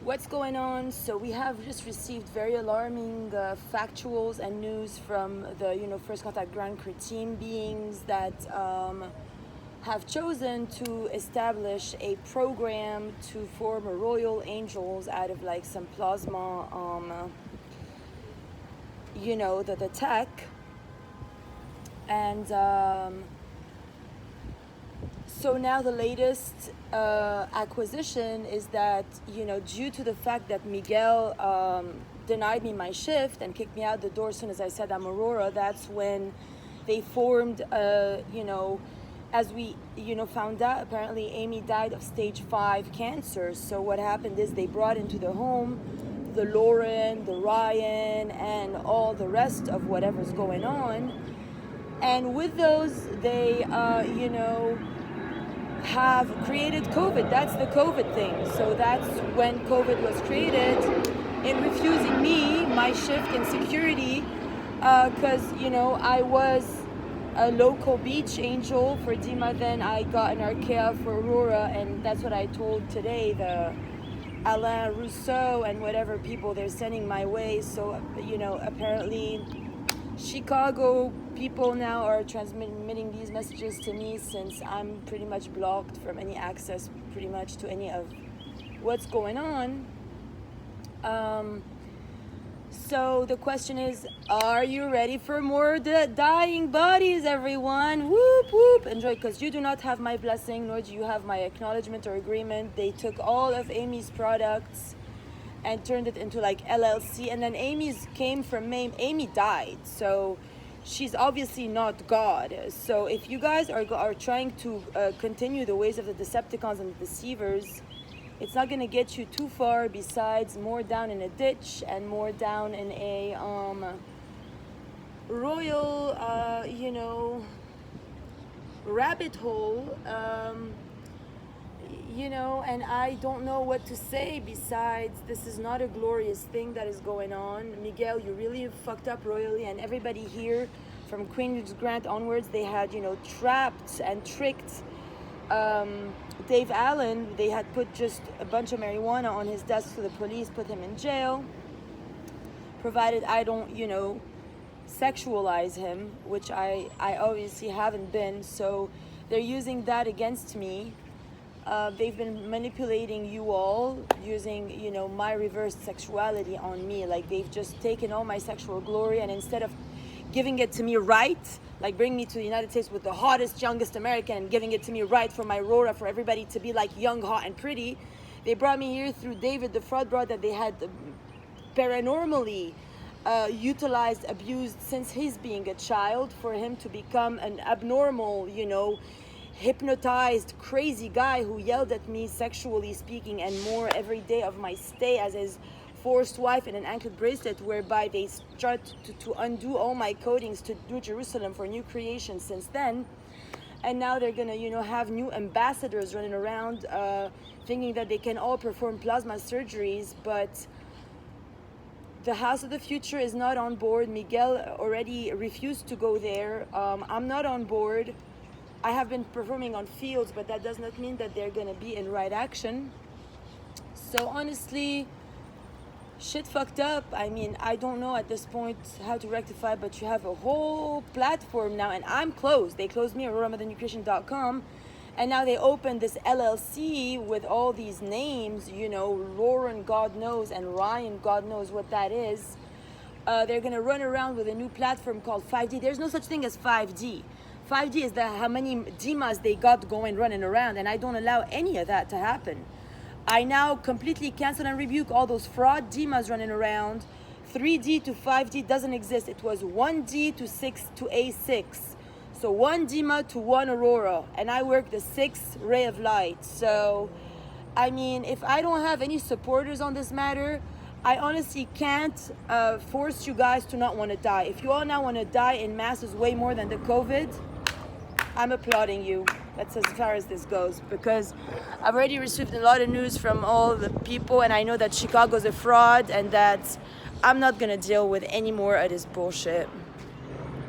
What's going on? So we have just received very alarming factuals and news from the First Contact Grand Crew team beings that have chosen to establish a program to form a royal angels out of like some plasma, the tech, and so now the latest acquisition is that, due to the fact that Miguel denied me my shift and kicked me out the door as soon as I said I'm Aurora, that's when they formed, as we, found out, apparently Amy died of stage 5 cancer. So what happened is they brought into the home the Lauren, the Ryan, and all the rest of whatever's going on. And with those, they, have created COVID. That's the COVID thing. So that's when COVID was created, in refusing me my shift in security, because I was a local beach angel for Dima, then I got an Arkea for Aurora, and that's what I told today the Alain Rousseau and whatever people they're sending my way. So apparently Chicago people now are transmitting these messages to me, since I'm pretty much blocked from any access pretty much to any of what's going on. So the question is, are you ready for more dying bodies, everyone? Whoop whoop, enjoy, because you do not have my blessing, nor do you have my acknowledgement or agreement. They took all of Amy's products and turned it into like LLC, and then Amy's came from Amy died, so she's obviously not God. So if you guys are trying to continue the ways of the Decepticons and the deceivers, it's not going to get you too far, besides more down in a ditch and more down in a royal rabbit hole. And I don't know what to say besides this is not a glorious thing that is going on. Miguel, you really fucked up royally, and everybody here from Queen's Grant onwards, they had, trapped and tricked Dave Allen. They had put just a bunch of marijuana on his desk for the police, put him in jail, provided I don't, sexualize him, which I obviously haven't been. So they're using that against me. They've been manipulating you all using, my reversed sexuality on me. Like, they've just taken all my sexual glory, and instead of giving it to me right, like bring me to the United States with the hottest, youngest American, and giving it to me right for my Aurora, for everybody to be like young, hot, and pretty, they brought me here through David, the fraud broad that they had paranormally utilized, abused since his being a child, for him to become an abnormal, hypnotized, crazy guy who yelled at me, sexually speaking, and more every day of my stay as his forced wife in an anklet bracelet, whereby they start to undo all my codings to New Jerusalem for new creation since then. And now they're gonna, have new ambassadors running around thinking that they can all perform plasma surgeries, but the House of the Future is not on board. Miguel already refused to go there. I'm not on board. I have been performing on fields, but that does not mean that they're going to be in right action. So honestly, shit fucked up. I mean, I don't know at this point how to rectify, but you have a whole platform now, and I'm closed. They closed me at RomaTheNewCreation.com, and now they opened this LLC with all these names, Lauren, God knows, and Ryan, God knows what that is. They're going to run around with a new platform called 5D. There's no such thing as 5D. 5D is how many Dimas they got going, running around, and I don't allow any of that to happen. I now completely cancel and rebuke all those fraud Dimas running around. 3D to 5D doesn't exist. It was 1D to 6 to A6. So 1 Dima to 1 Aurora, and I work the 6th ray of light. So, I mean, if I don't have any supporters on this matter, I honestly can't force you guys to not want to die. If you all now want to die in masses way more than the COVID, I'm applauding you. That's as far as this goes, because I've already received a lot of news from all the people, and I know that Chicago's a fraud, and that I'm not gonna deal with any more of this bullshit.